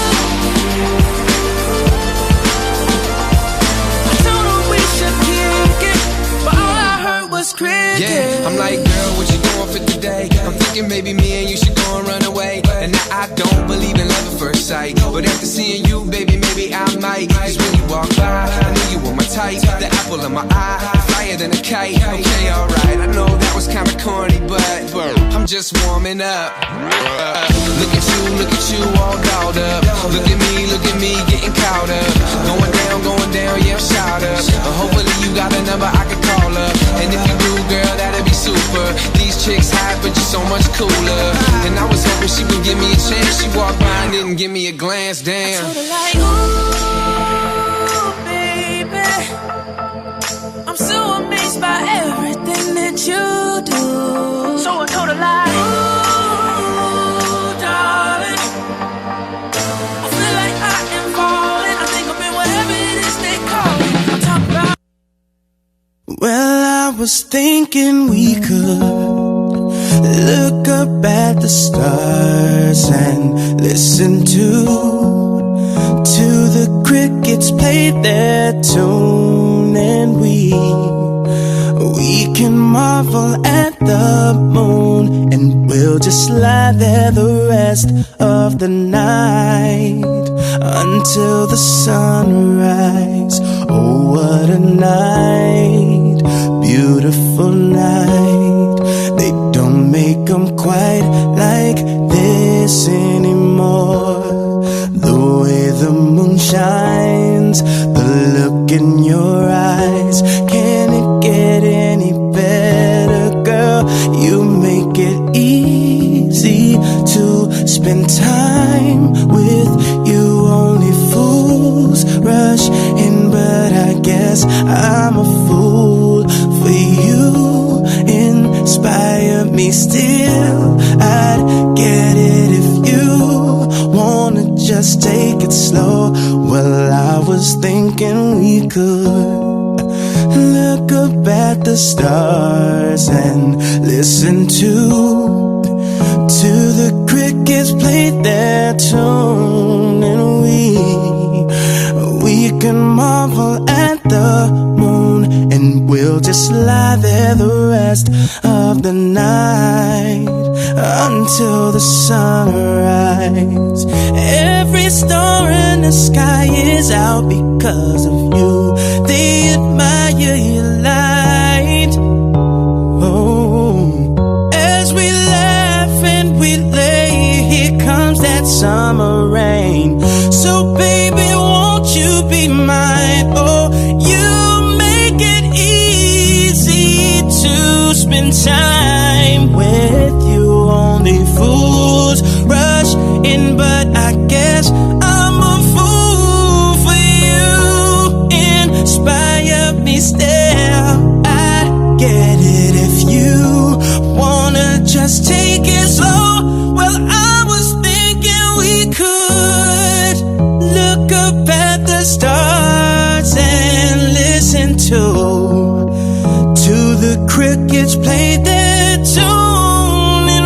I told her we should kick it, but all I heard was cricket. Yeah, I'm like, girl, what you doing for today? I'm thinking maybe me and you should go and run away. And now I don't believe in love at first sight, but after seeing you, baby, maybe I might. Cause when you walk by, I knew you were my type. The apple of my eye, flyer than a kite. Okay, alright, I know that was kinda corny, but I'm just warming up. Look at you, all dolled up. Look at me, getting caught up. Going down, yeah, I'm shot up. Hopefully you got a number I can call up. And if you do, girl, that'd be super. These chicks hot, but you're so much cooler. And I was hoping she would give me a chance. She walked by and didn't give me a glance, damn. I told her like, ooh, baby, I'm so amazed by everything that you do. So I told her like, ooh, darling, I feel like I am falling. I think I'm in wherever it is they call it. I'm talking about. Well, I was thinking we could look up at the stars and listen to the crickets play their tune, and we can marvel at the moon, and we'll just lie there the rest of the night until the sunrise. Oh, what a night, beautiful night. They don't make them quite like this anymore. The way the moon shines, the look in your eyes, can it get any better, girl? You make it easy to spend time with you. Only fools rush in, but I guess I'm a fool for you. Inspire me still, I'd get it if you wanna just take it slow. Well, I was thinking we could look up at the stars and listen to the crickets play their tune, and we can marvel at the moon, and we'll just lie there the rest of the night until the sunrise. Every star in the sky is out because of you. They admire your light. Oh, as we laugh and we lay, here comes that summer rain. So baby, won't you be mine? Oh, you make it easy to spend time with you. Only fools rush in, but I guess I'm a fool for you. Inspire me still, I get it if you wanna just take it slow. Well, I was thinking we could crickets play their tune, and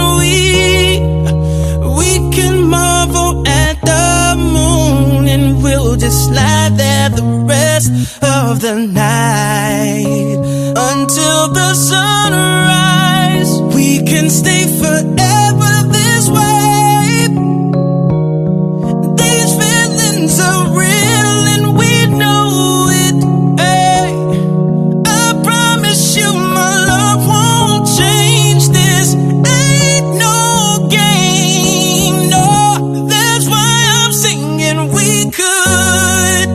we can marvel at the moon, and we'll just lie there the rest of the night until the sunrise. We can stay forever this way. These feelings are real and we know it. Hey, I promise you my love won't change. This ain't no game, no. That's why I'm singing. We could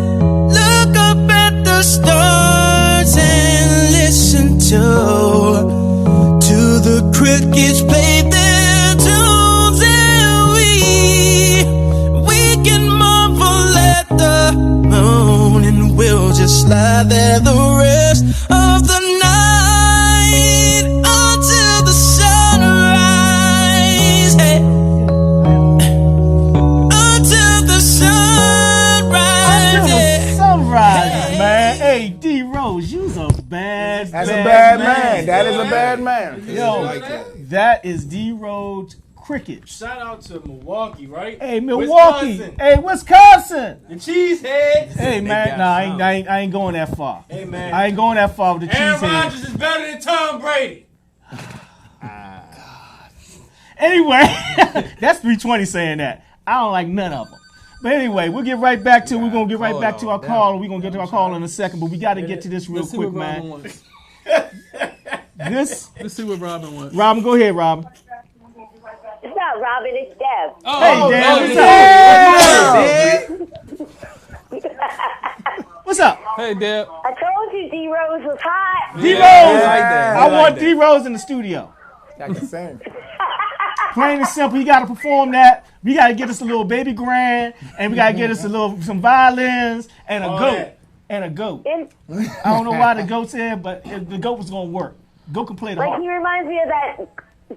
look up at the stars and listen to the crickets play their tunes, and we can marvel at the moon, and we'll just lie there the rest of the night until the sunrise. Hey. Until the sunrise. Until the sunrise, man. Hey, D.Rose, you's a bad. That's a bad man. That is a bad man. Yo, that is D.Rose Cricket. Shout out to Milwaukee, right? Hey, Milwaukee. Wisconsin. Hey, Wisconsin. The Cheeseheads. Hey, man. Nah, I ain't going that far. Hey, man. I ain't going that far with the Aaron Cheeseheads. Rodgers is better than Tom Brady. Anyway, that's 320 saying that. I don't like none of them. But anyway, we'll get right back to we're gonna get right back to our call. We're gonna get to our call in a second, but we got to get to this real quick, man. Let's see what Robin wants. Robin, go ahead, Robin. It's not Robin, it's Deb. Hey, Deb. What's up? Hey, Deb. I told you D.Rose was hot. D-Rose. I want D-Rose in the studio. Like the same. Plain and simple, you got to perform that. We got to get us a little baby grand, and we got to get us some violins and a goat. And a goat. I don't know why the goat's here, but the goat was going to work. Goat can play the harp. Like, he reminds me of that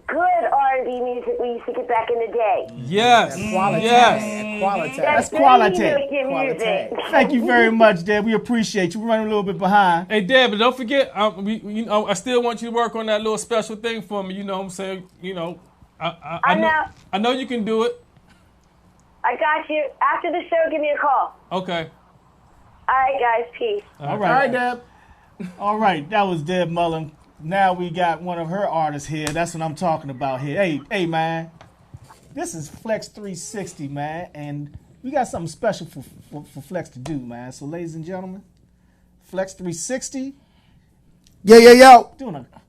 good R&B music we used to get back in the day. Yes. Quality. Yes. Quality. That's quality. Music. Thank you very much, Deb. We appreciate you. We're running a little bit behind. Hey, Deb, but don't forget, I still want you to work on that little special thing for me. You know what I'm saying? You know, I know you can do it. I got you. After the show, give me a call. Okay. All right, guys. Peace. All right, Deb. All right, that was Deb Mullen. Now we got one of her artists here. That's what I'm talking about here. Hey, man. This is flexxx.360, man, and we got something special for Flex to do, man. So, ladies and gentlemen, flexxx.360. Yo.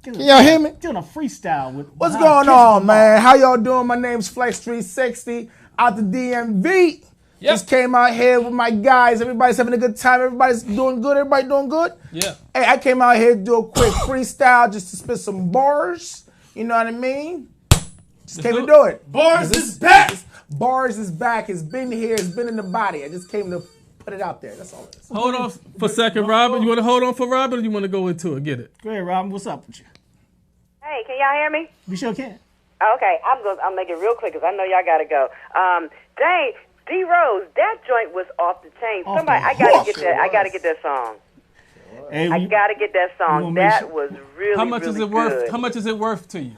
Can y'all hear me? Doing a freestyle with. What's going on, man? How y'all doing? My name's flexxx.360 out the DMV. Yep. Just came out here with my guys. Everybody's having a good time. Everybody's doing good. Everybody doing good? Yeah. Hey, I came out here to do a quick freestyle just to spit some bars. You know what I mean? Just came to do it. Bars is back. Bars is back. It's been here. It's been in the body. I just came to put it out there. That's all it is. Hold on for a second, Robin. You want to hold on for Robin, or you want to go into it? Get it? Go ahead, Robin. What's up with you? Hey, can y'all hear me? We sure can. Okay, I'll make it real quick because I know y'all got to go. Dang, D.Rose, that joint was off the chain. Somebody, I gotta get that. I gotta get that song. Hey, I gotta get that song. That was really, How much really is it worth? good. How much is it worth to you?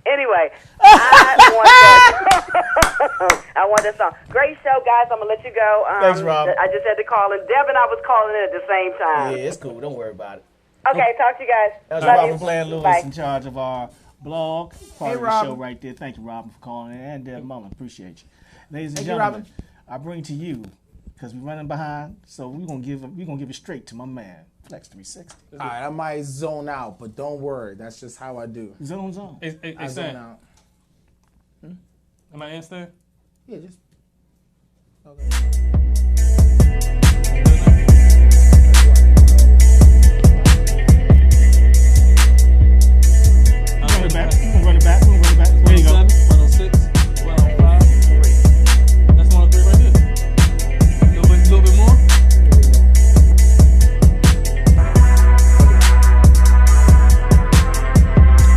Anyway, I want that. I want that song. Great show, guys. I'm gonna let you go. Thanks, Rob. I just had to call in. Deb and I was calling in at the same time. Yeah, it's cool. Don't worry about it. Okay, talk to you guys. That's Love Robin you. Blair Lewis Bye. in charge of our blog. Part of the Robin. show right there. Thank you, Robin, for calling in. And Deb Mullen. Appreciate you. Ladies and Thank you, gentlemen, Robin. I bring to you, because we're running behind, so we're gonna give it straight to my man, flexxx.360. All right, I might zone out, but don't worry. That's just how I do. Zone. Hey, I zone Sam, out. am I in there? Yeah, just. Run it back. We're gonna run it back. There you go. 106, 105, 3. That's 103 right there. A little bit more.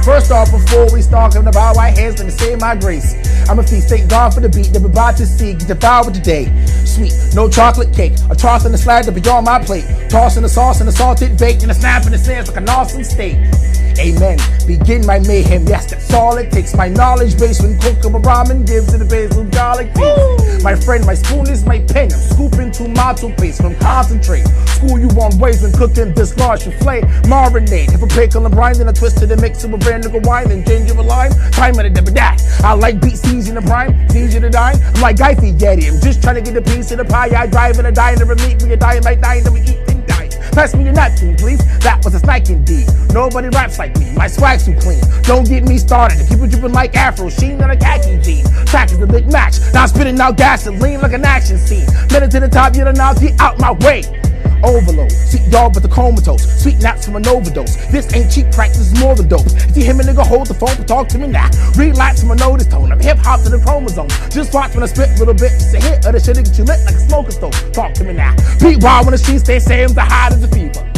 First off, before we start talking about white heads, let me say my grace. I'm a feast, thank God for the beat, never about to see, get devoured today. Sweet, no chocolate cake, a toss and a slide to be on my plate. Tossing the sauce and the salted bake, and a snap and a snares like an awesome steak. Amen. Begin my mayhem. Yes, that's all it takes. My knowledge base when cook up a ramen gives it a basil garlic paste. My friend, my spoon is my pen. I'm scooping tomato paste from concentrate. School you on ways when cooking this large souffle. Marinade. Have a pickle and brine, then I twist it and mix it with vinegar wine and ginger and lime. Time at a dip of that. I like beat season and prime. It's easy to dine. I'm like Guy Fieri. I'm just trying to get a piece of the pie. I drive in a dine, never meet me a dime like dine, never eat and die. Pass me your napkin, please. That was a snake indeed. Nobody raps like me. My swag's too clean. Don't get me started. The people dripping like Afro Sheen on a khaki jean. Track is a big match. Now I'm spitting out gasoline like an action scene. Minute to the top, you don't know, get out my way. Overload, sweet dog with the comatose. Sweet naps from an overdose. This ain't cheap crack, this is more than dope. If you hear me, nigga, hold the phone to talk to me now. Relax from a notice tone. I'm hip hop to the chromosome. Just watch when I spit a little bit. It's a hit of the shit that get you lit like a smoker stove. Talk to me now. Beat wild when the streets they say I'm the hot as a fever.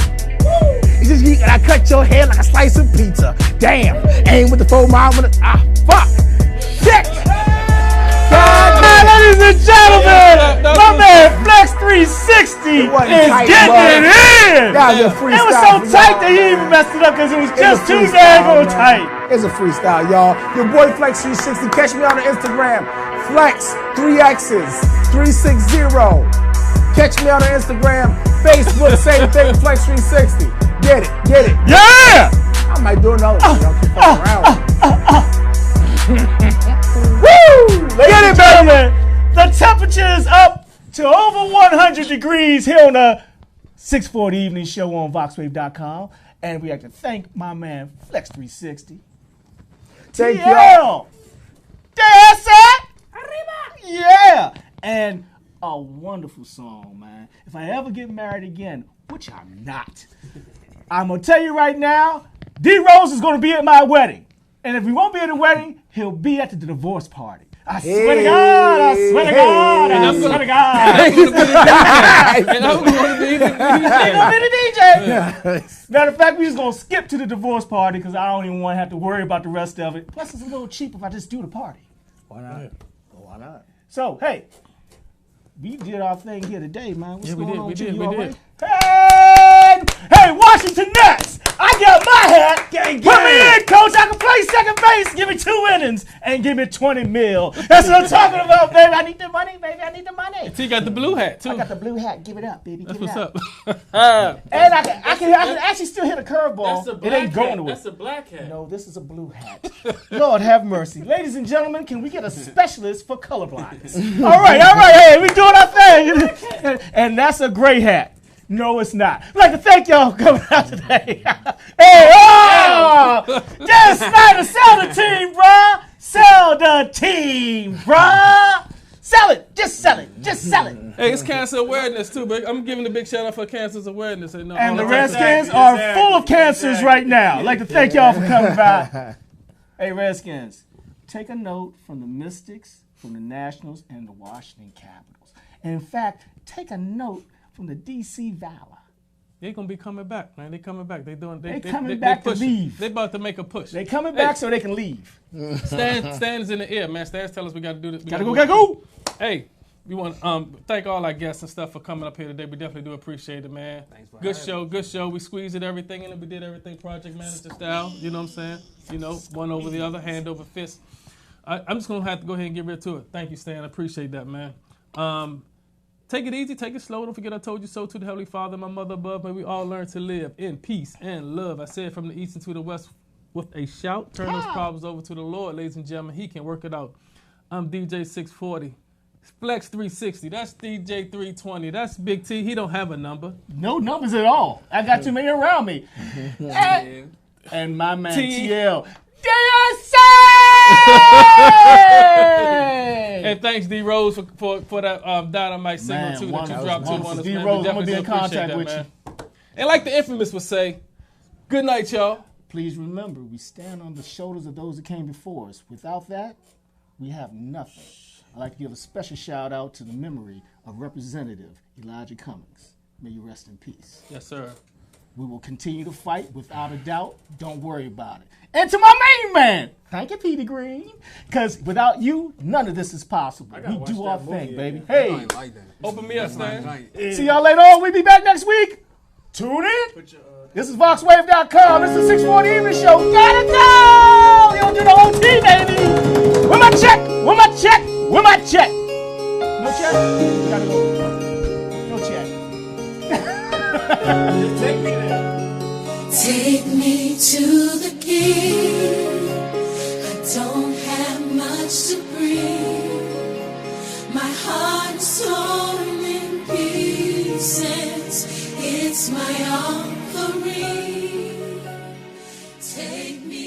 You just geek and I cut your head like a slice of pizza. Damn, aim with the 4 mile when it, fuck. Shit. Ladies and gentlemen, my man flexxx.360 is getting it in. It was so tight that he even messed it up because it was just too daggone tight. It's a freestyle, y'all. Your boy flexxx.360. Catch me on the Instagram. flexxx.360. Catch me on the Instagram. Facebook, same thing, flexxx.360. Get it, get it. Yeah! I might do another one. Y'all keep fucking around. Woo! Get it, baby! The temperature is up to over 100 degrees here on the 640 Evening Show on VoxWave.com. And we have to thank my man flexxx.360. Thank y'all. That's it! Yeah! And a wonderful song, man. If I ever get married again, which I'm not, I'm going to tell you right now, D.Rose is going to be at my wedding. And if he won't be at the wedding, he'll be at the divorce party. I swear to God, I swear to God, I swear to God. And I'm going to be the DJ. Matter of fact, we just going to skip to the divorce party because I don't even want to have to worry about the rest of it. Plus, it's a little cheap if I just do the party. Why not? Why not? So, hey, we did our thing here today, man. What's going on? We did. Hey, Washington Nets! I got my hat. Put me in, coach. I can play second base. Give me 2 innings and give me 20 mil. That's what I'm talking about, baby. I need the money, baby. I need the money. So you got the blue hat too. I got the blue hat. Give it up, baby. That's Give it what's up. up. And I can actually still hit a curveball. That's a it ain't black going hat. nowhere. That's a black hat. No, this is a blue hat. Lord have mercy. Ladies and gentlemen, can we get a specialist for color blindness? All right. Hey, we doing our thing. And that's a gray hat. No, it's not. I'd like to thank y'all for coming out today. Yes, Snyder, sell the team, bruh. Sell the team, bruh. Sell it. Just sell it. Just sell it. Hey, it's cancer awareness too, but I'm giving a big shout out for cancer's awareness. And the Redskins are full of cancers right now. I'd like to thank y'all for coming by. Hey, Redskins, take a note from the Mystics, from the Nationals, and the Washington Capitals. And in fact, take a note from the D.C. Valor. They're gonna be coming back, man. They coming back. They coming back to leave. They about to make a push. They coming back so they can leave. Stan is in the air, man. Stan's tell us we got to do this. Gotta go. Hey, we want to thank all our guests and stuff for coming up here today. We definitely do appreciate it, man. Thanks for good show. We squeezed everything in, and we did everything project manager style. You know what I'm saying? You know, one over the other, hand over fist. I'm just gonna have to go ahead and get rid to it. Thank you, Stan. I appreciate that, man. Take it easy, take it slow. Don't forget I told you so to the Heavenly Father, my mother above. May we all learn to live in peace and love. I said from the east and to the west with a shout. Turn those problems over to the Lord, ladies and gentlemen. He can work it out. I'm DJ 640. flexxx.360. That's DJ 320. That's Big T. He don't have a number. No numbers at all. I got too many around me. and my man TL. And thanks D.Rose for that dynamite signal too that you dropped to on us. D.Rose, I'm gonna be in contact with you. And like the infamous would say, good night, y'all. Please remember, we stand on the shoulders of those that came before us. Without that, we have nothing. I'd like to give a special shout out to the memory of Representative Elijah Cummings. May you rest in peace. Yes, sir. We will continue to fight without a doubt. Don't worry about it. And to my main man, thank you, Petey Green, because without you, none of this is possible. We do our thing, baby. Hey, Open me up, Stan. see y'all later on. We'll be back next week. Tune in. This is VoxWave.com. This is the 640 Evening Show. Gotta go! You don't do the whole team, baby. Where my check? Where my check? Where my check? No check? Gotta go. No check. Take me there. Take me to the king. I don't have much to bring. My heart is torn in pieces. It's my offering. Take me.